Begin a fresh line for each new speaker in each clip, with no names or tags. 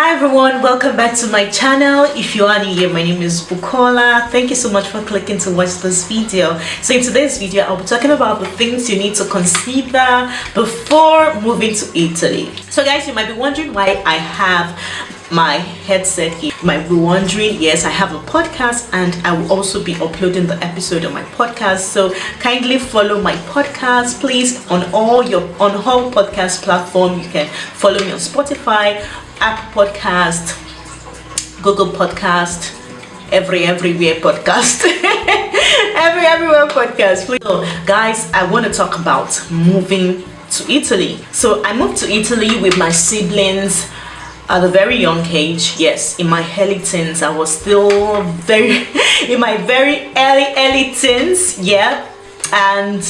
Hi everyone, welcome back to my channel. If you are new here, my name is Bukola. Thank you so much for clicking to watch this video. So in today's video, I'll be talking about the things you need to consider before moving to Italy. So guys, you might be wondering why I have my headset here. You might be wondering, yes, I have a podcast and I will also be uploading the episode on my podcast. So kindly follow my podcast, please, on all podcast platforms. You can follow me on Spotify, Apple Podcast, Google Podcast, everywhere podcast, everywhere podcast. So guys, I want to talk about moving to Italy. So I moved to Italy with my siblings at a very young age. Yes, in my early teens. I was still in my very early teens. Yeah. And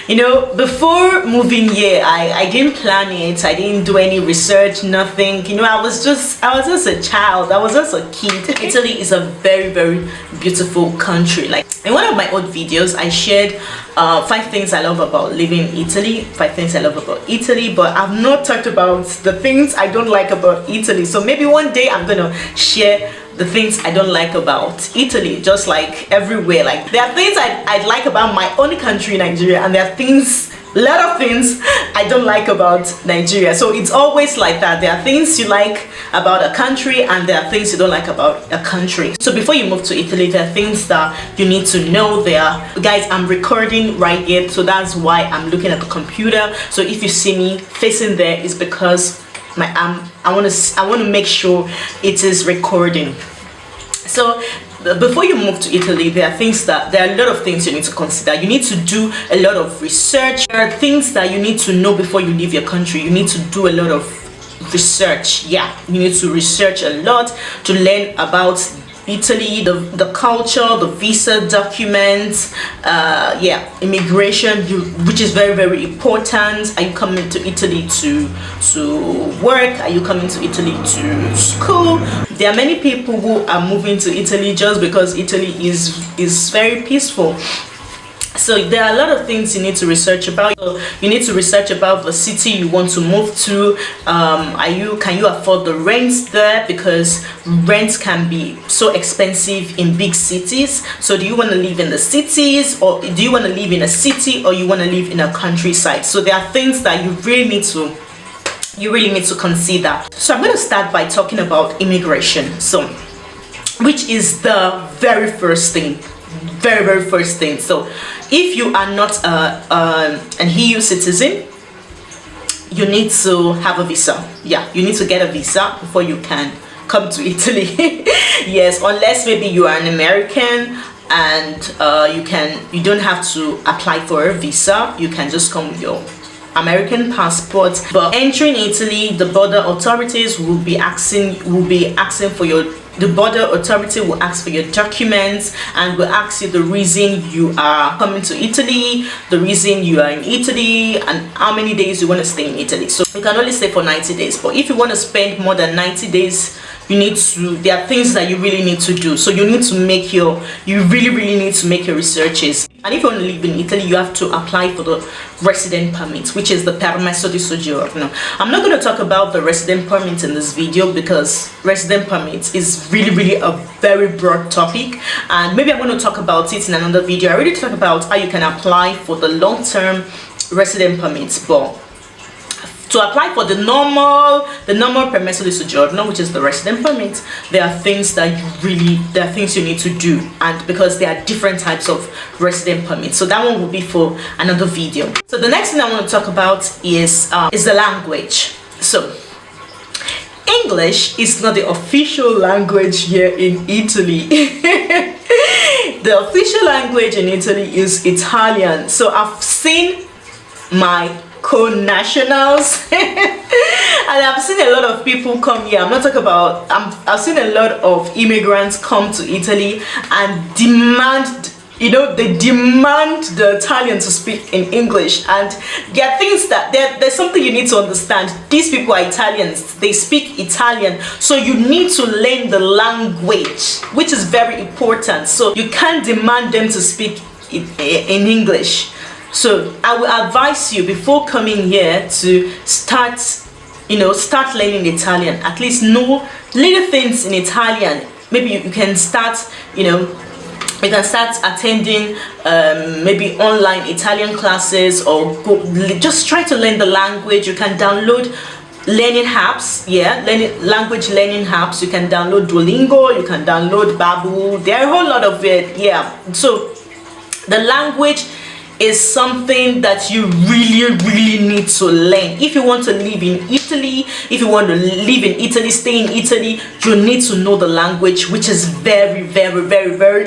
you know, before moving here, I didn't plan it. I didn't do any research, nothing. You know, I was just a child. I was just a kid. Italy is a very beautiful country. Like in one of my old videos, I shared 5 things I love about living in Italy, 5 things I love about Italy, but I've not talked about the things I don't like about Italy. So maybe one day I'm gonna share the things I don't like about Italy, just like everywhere. Like there are things I like about my own country, Nigeria, and there are a lot of things I don't like about Nigeria. So it's always like that. There are things you like about a country and there are things you don't like about a country. So before you move to Italy, there are things that you need to know. Guys, I'm recording right here, so that's why I'm looking at the computer. So if you see me facing there, it's because I want to make sure it is recording. So before you move to Italy, there are a lot of things you need to consider. You need to do a lot of research. There are things that you need to know before you leave your country. You need to do a lot of research. Yeah, you need to research a lot to learn about Italy, the culture, the visa documents, immigration, which is very important. Are you coming to Italy to work? Are you coming to Italy to school? There are many people who are moving to Italy just because Italy is very peaceful. So there are a lot of things you need to research about. You need to research about the city you want to move to. Can you afford the rents there? Because rents can be so expensive in big cities. So do you want to live in the cities, or do you want to live in a city, or you want to live in a countryside? So there are things that you really need to consider. So I'm going to start by talking about immigration. So which is the very first thing. Very first thing. So if you are not an EU citizen, you need to have a visa. Yeah, you need to get a visa before you can come to Italy. Yes, unless maybe you are an American and you don't have to apply for a visa. You can just come with your American passport. But entering Italy, the border authorities will be asking for your. The border authority will ask for your documents and will ask you the reason you are coming to Italy, the reason you are in Italy, and how many days you want to stay in Italy. So you can only stay for 90 days. But if you want to spend more than 90 days, there are things that you really need to do. So you really need to make your researches. And if you want to live in Italy, you have to apply for the resident permit, which is the permesso di soggiorno. I'm not going to talk about the resident permit in this video because resident permit is really a very broad topic, and maybe I'm going to talk about it in another video. I already talked about how you can apply for the long-term resident permits, but to apply for the normal permesso di soggiorno, which is the resident permit, there are things you need to do, and because there are different types of resident permits. So that one will be for another video. So the next thing I want to talk about is the language. So English is not the official language here in Italy. The official language in Italy is Italian. So I've seen my co-nationals and I've seen a lot of people come here. I've seen a lot of immigrants come to Italy and demand the Italian to speak in English. And there are things there's something you need to understand. These people are Italians, they speak Italian, so you need to learn the language, which is very important. So you can't demand them to speak in English. So I will advise you before coming here to start learning Italian. At least know little things in Italian. Maybe you can start, you know, you can start attending maybe online Italian classes, or just try to learn the language. You can download learning apps, language learning apps. You can download Duolingo, you can download Babbel. There are a whole lot of it. So the language is something that you really need to learn. If you want to live in Italy, if you want to live in Italy, stay in Italy, you need to know the language, which is very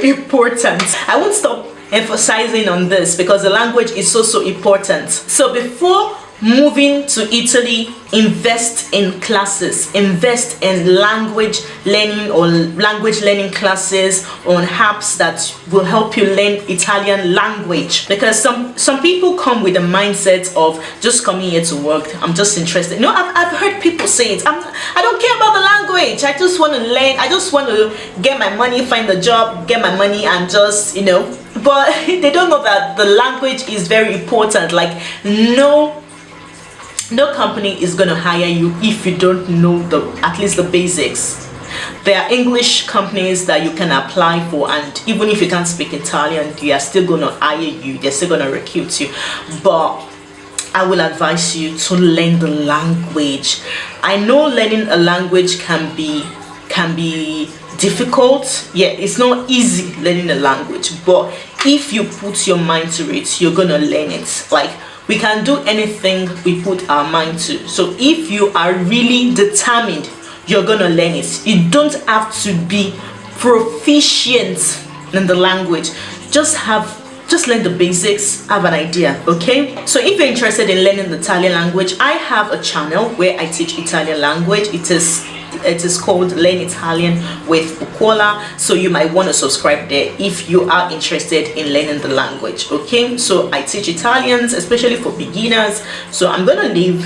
important. I won't stop emphasizing on this because the language is so important. So before moving to Italy, invest in classes, invest in language learning or language learning classes on apps that will help you learn Italian language. Because some people come with the mindset of just coming here to work. I'm just interested. You know, I've heard people say it. I don't care about the language. I just want to learn. I just want to get my money, find a job, get my money, and just, you know. But they don't know that the language is very important. Like, no company is going to hire you if you don't know at least the basics. There are English companies that you can apply for, and even if you can't speak Italian, they are still going to hire you. They're still going to recruit you. But I will advise you to learn the language. I know learning a language can be difficult. Yeah, it's not easy learning a language, but if you put your mind to it, you're going to learn it. Like, we can do anything we put our mind to. So if you are really determined, you're gonna learn it. You don't have to be proficient in the language. Just learn the basics, have an idea, okay? So if you're interested in learning the Italian language, I have a channel where I teach Italian language. It is called Learn Italian with Bukola. So you might want to subscribe there if you are interested in learning the language, okay? So I teach Italians, especially for beginners. So I'm gonna leave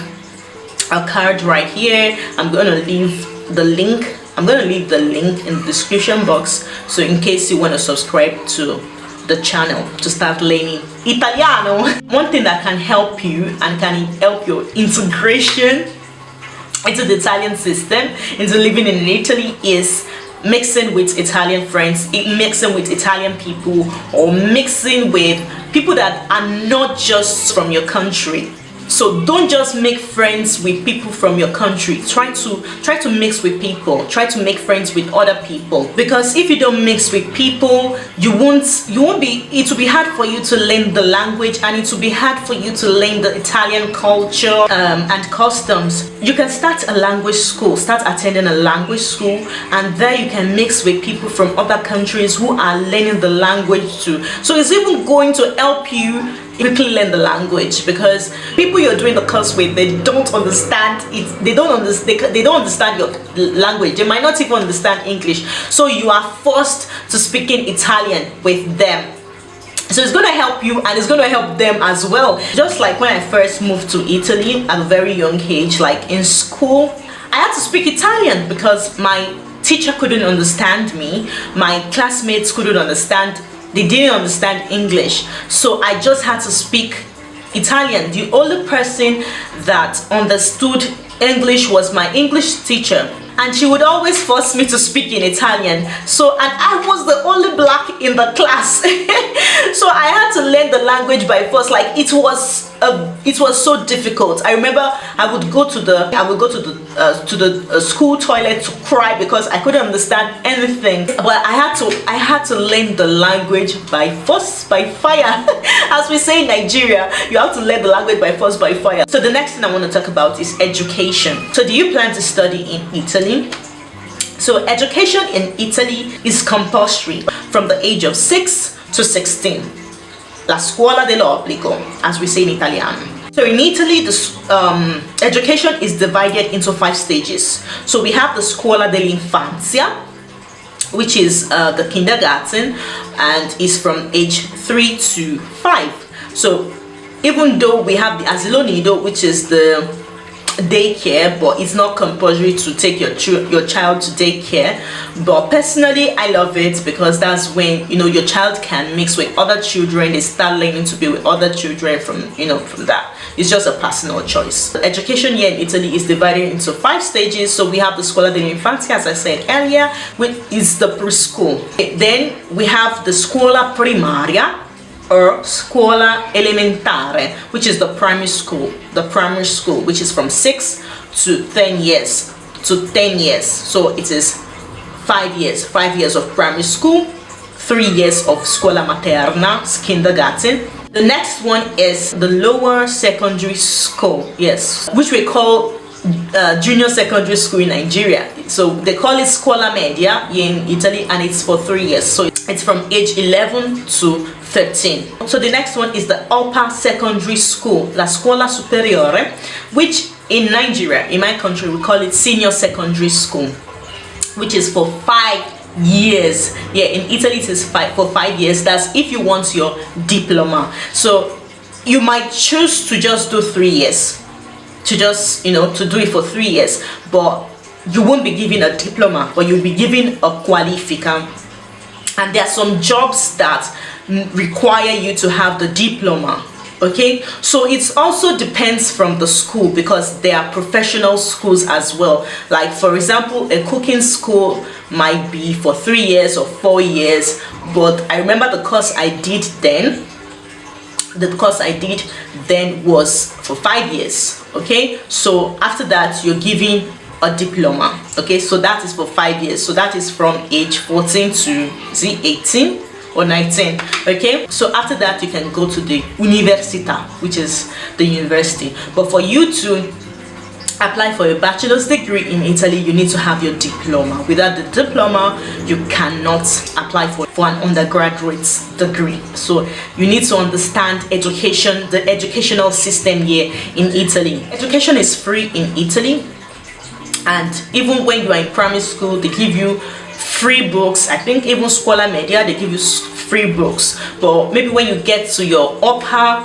a card right here. I'm gonna leave the link in the description box, so in case you want to subscribe to the channel to start learning Italiano. One thing that can help you and can help your integration into the Italian system, into living in Italy, is mixing with Italian friends, mixing with Italian people, or mixing with people that are not just from your country. So don't just make friends with people from your country. Try to mix with people. Try to make friends with other people. Because if you don't mix with people, it will be hard for you to learn the language, and it will be hard for you to learn the Italian culture and customs. You can start a language school, start attending a language school, and there you can mix with people from other countries who are learning the language too. So it's even going to help you quickly learn the language, because people you're doing the course with, they don't understand it. They don't understand your language. They might not even understand English. So you are forced to speak in Italian with them. So it's going to help you, and it's going to help them as well. Just like when I first moved to Italy at a very young age, like in school, I had to speak Italian because my teacher couldn't understand me. My classmates couldn't understand. They didn't understand English, so I just had to speak Italian. The only person that understood English was my English teacher, and she would always force me to speak in Italian. So, and I was the only black in the class. So I had to learn the language by force. Like, it was so difficult. I remember I would go to the school toilet to cry because I couldn't understand anything. But I had to learn the language by force, by fire. As we say in Nigeria, you have to learn the language by force, by fire. So the next thing I want to talk about is education. So do you plan to study in Italy? So education in Italy is compulsory from the age of 6 to 16. La scuola dell'obbligo, as we say in Italiano. So in Italy, education is divided into 5 stages. So we have the scuola dell'infanzia, which is the kindergarten, and is from age 3 to 5. So even though we have the asilo nido, which is the daycare, but it's not compulsory to take your child to daycare. But personally, I love it because that's when, you know, your child can mix with other children. They start learning to be with other children from, you know, from that. It's just a personal choice. Education here in Italy is divided into 5 stages. So we have the scuola dell'infanzia, as I said earlier, which is the preschool. Then we have the scuola primaria, or scuola elementare, which is the primary school. Which is from 6 to 10 years. So it is 5 years of primary school, 3 years of scuola materna, kindergarten. The next one is the lower secondary school, yes, which we call junior secondary school in Nigeria. So they call it scuola media in Italy, and it's for 3 years. So it's from age 11 to 13. So the next one is the upper secondary school, la scuola superiore, which in Nigeria, in my country, we call it senior secondary school, which is for 5 years. Yeah, in Italy it is for 5 years. That's if you want your diploma. So you might choose to just do 3 years, to just, you know, to do it for 3 years, but you won't be given a diploma, but you'll be given a qualifica. And there are some jobs that require you to have the diploma. Okay, so it also depends from the school, because there are professional schools as well. Like for example, a cooking school might be for 3 years or 4 years, but I remember the course I did then was for 5 years. Okay, so after that you're giving a diploma. Okay, so that is for 5 years. So that is from age 14 to 18 or 19. Okay, so after that you can go to the università, which is the university. But for you to apply for a bachelor's degree in Italy, you need to have your diploma. Without the diploma, you cannot apply for an undergraduate degree. So you need to understand education, the educational system here in Italy. Education is free in Italy, and even when you are in primary school, they give you free books. I think even scuola media, they give you free books. But maybe when you get to your upper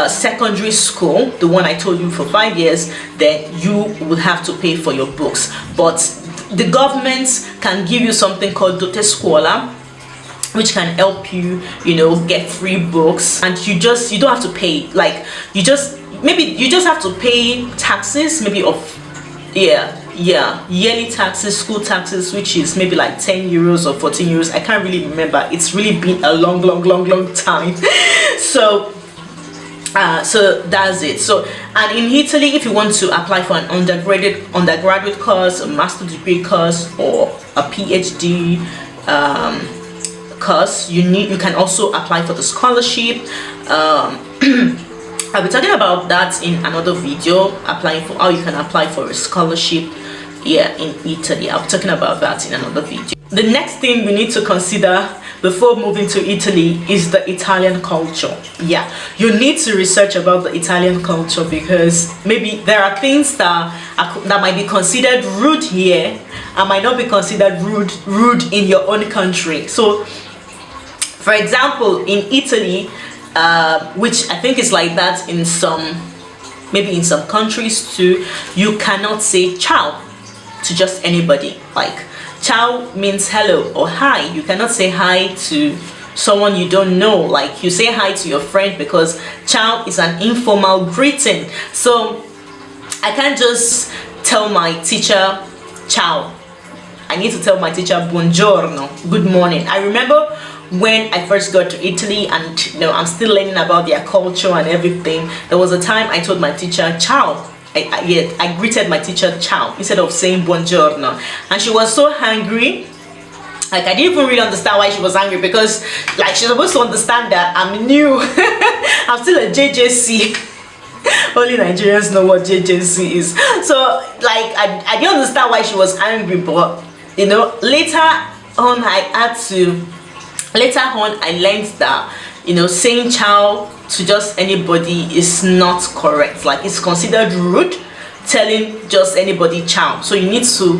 secondary school, the one I told you for 5 years, then you will have to pay for your books. But the government can give you something called dote scuola, which can help you, you know, get free books, and you don't have to pay. Like you just have to pay taxes, maybe of yearly taxes, school taxes, which is maybe like 10 euros or 14 euros. I can't really remember. It's really been a long time. So that's it. So, and in Italy, if you want to apply for an undergraduate course, a master degree course, or a PhD course, you can also apply for the scholarship. I'll be talking about that in another video, applying for how you can apply for a scholarship here in Italy. I'll be talking about that in another video. The next thing we need to consider before moving to Italy is the Italian culture. Yeah, you need to research about the Italian culture, because maybe there are things that might be considered rude here and might not be considered rude in your own country. So for example, in Italy, which I think is like that in maybe in some countries too, you cannot say ciao to just anybody. Like ciao means hello or hi. You cannot say hi to someone you don't know. Like you say hi to your friend, because ciao is an informal greeting. So I can't just tell my teacher ciao. I need to tell my teacher buongiorno, good morning. I remember when I first got to Italy, and you know, I'm still learning about their culture and everything. There was a time I told my teacher ciao. I greeted my teacher ciao instead of saying buongiorno, and she was so angry. Like I didn't even really understand why she was angry, because like she's supposed to understand that I'm new. I'm still a JJC. Only Nigerians know what JJC is. So like I didn't understand why she was angry, but you know, later on I learned that, you know, saying ciao to just anybody is not correct. Like it's considered rude telling just anybody ciao. So you need to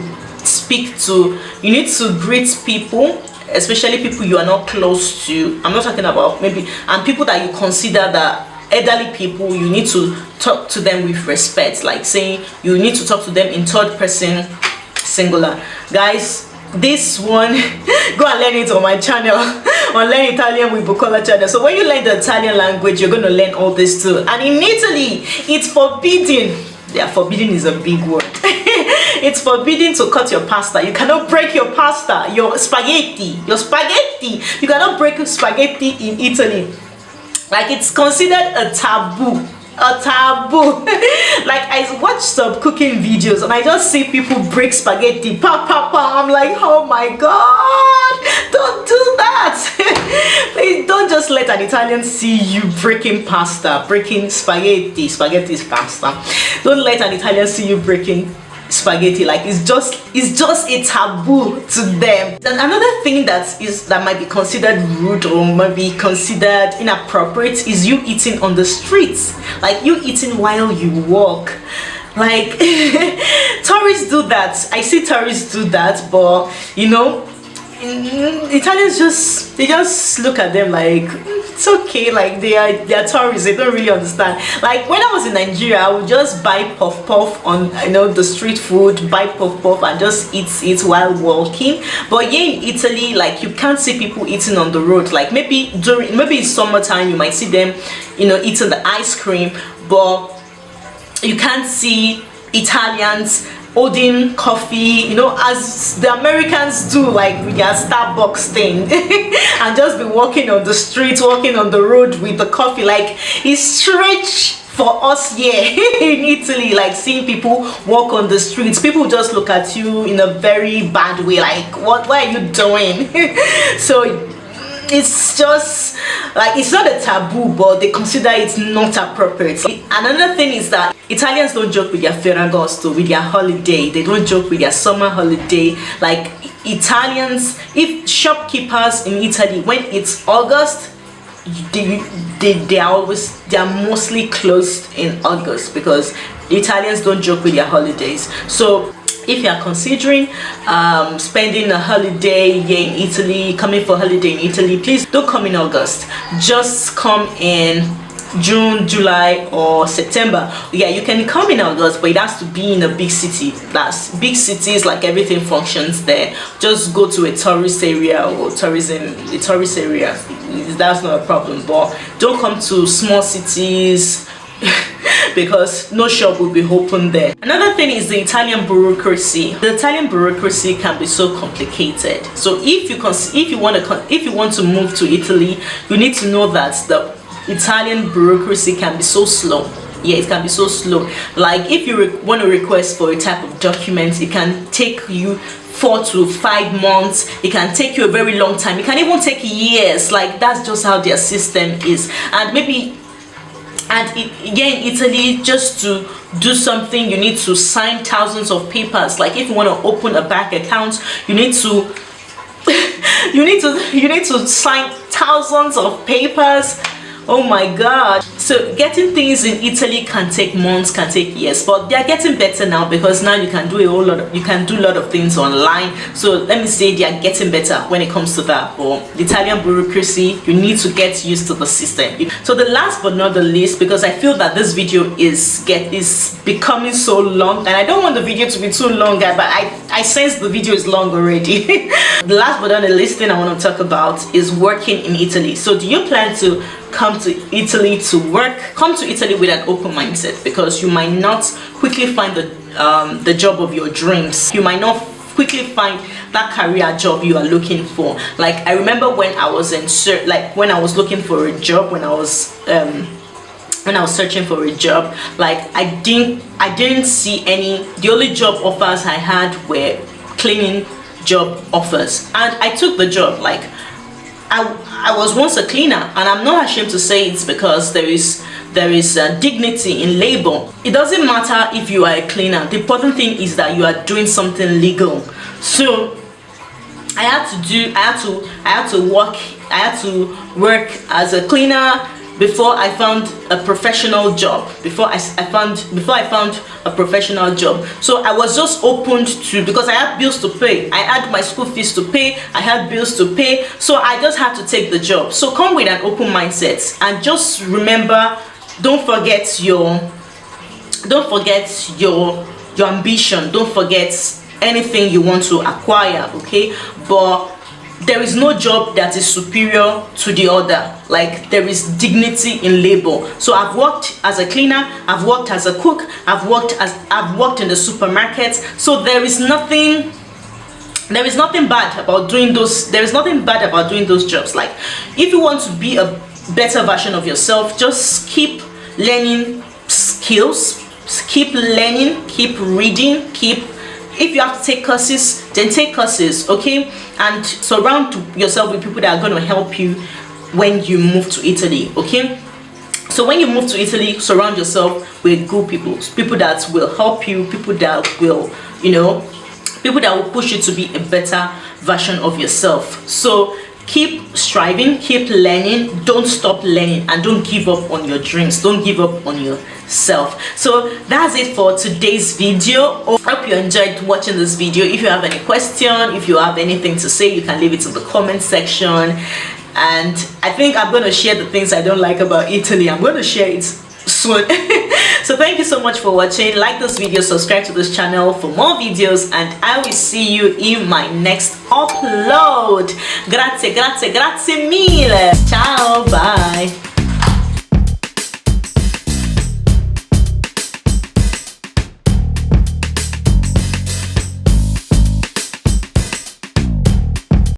greet people, especially people you are not close to. I'm not talking about maybe, and people that you consider that elderly people, you need to talk to them with respect, like saying you need to talk to them in third person singular. Guys, this one go and learn it on my channel, on Learn Italian with Bukola channel. So when you learn the Italian language, you're going to learn all this too. And in Italy, it's forbidden. Yeah, forbidden is a big word. It's forbidden to cut your pasta. You cannot break your pasta, your spaghetti. You cannot break spaghetti in Italy. Like, it's considered a taboo. Like, I watch some cooking videos and I just see people break spaghetti. I'm like, oh my god, don't do that. Please don't just let an Italian see you breaking pasta, breaking spaghetti. Spaghetti is pasta. Don't let an Italian see you breaking spaghetti. Like, it's just a taboo to them. And another thing that might be considered rude or might be considered inappropriate is you eating on the streets, like you eating while you walk. Like, tourists do that. I see tourists do that, but you know, Italians just look at them like it's okay, like they are tourists, they don't really understand. Like, when I was in Nigeria, I would just buy puff on the street food, buy puff and just eat while walking. But here in Italy, like, you can't see people eating on the road. Like, maybe in summertime you might see them eating the ice cream, but you can't see Italians holding coffee, as the Americans do, like with their Starbucks thing, and just be walking on the street, walking on the road with the coffee. Like, it's strange for us here in Italy, like seeing people walk on the streets. People just look at you in a very bad way, like, what are you doing? So it's just like, it's not a taboo, but they consider it not appropriate. Another thing is that Italians don't joke with their Ferragosto, with their holiday. They don't joke with their summer holiday. Like, Italians, if shopkeepers in Italy, when it's August, they are mostly closed in August, because Italians don't joke with their holidays. So if you are considering spending a holiday here in Italy, coming for holiday in Italy, please don't come in August. Just come in June, July, or September. Yeah, you can come in August, but it has to be in a big city. That's big cities, like everything functions there. Just go to a tourist area or a tourist area. That's not a problem. But don't come to small cities because no shop will be open there. Another thing is the Italian bureaucracy. The Italian bureaucracy can be so complicated. So if you want to move to Italy, you need to know that the Italian bureaucracy can be so slow. Yeah, it can be so slow. Like, if you want to request for a type of document, it can take you 4 to 5 months. It can take you a very long time. It can even take years. Like, that's just how their system is. And again, in Italy, just to do something, you need to sign thousands of papers. Like, if you want to open a bank account, you need to you need to sign thousands of papers. Oh my god. So getting things in Italy can take months, can take years, but they are getting better now, because now you can do a lot of things online. So let me say they are getting better when it comes to that. But the Italian bureaucracy, you need to get used to the system. So the last but not the least, because I feel that this video is becoming so long, and I don't want the video to be too long, but I sense the video is long already. The last but not the least thing I want to talk about is working in Italy. So do you plan to come to Italy to work? Come to Italy with an open mindset, because you might not quickly find the job of your dreams. You might not quickly find that career job you are looking for. Like, I remember when I was when I was looking for a job, when I was searching for a job, like, I didn't see any. The only job offers I had were cleaning job offers, and I took the job. Like, I was once a cleaner, and I'm not ashamed to say it's because there is dignity in labor. It doesn't matter if you are a cleaner. The important thing is that you are doing something legal. So I had to work as a cleaner before I found a professional job. Before I found a professional job. So I was just opened to, because I had bills to pay. I had my school fees to pay. I had bills to pay. So I just had to take the job. So come with an open mindset, and just remember don't forget your ambition, don't forget anything you want to acquire, okay? But there is no job that is superior to the other. Like, there is dignity in labor. So I've worked as a cleaner, I've worked as a cook, I've worked in the supermarket. So there is nothing bad about doing those. There is nothing bad about doing those jobs. Like, if you want to be a better version of yourself, just keep learning skills, keep learning, keep reading, if you have to take courses, then take courses, okay? And surround yourself with people that are going to help you when you move to Italy, okay? So when you move to Italy, surround yourself with good people that will help you, people that will, people that will push you to be a better version of yourself. So keep striving, keep learning, don't stop learning, and don't give up on your dreams, don't give up on yourself. So that's it for today's video. I hope you enjoyed watching this video. If you have any question, if you have anything to say, you can leave it in the comment section. And I think I'm going to share the things I don't like about Italy. I'm going to share it soon. So thank you so much for watching. Like this video, subscribe to this channel for more videos, and I will see you in my next upload. Grazie mille.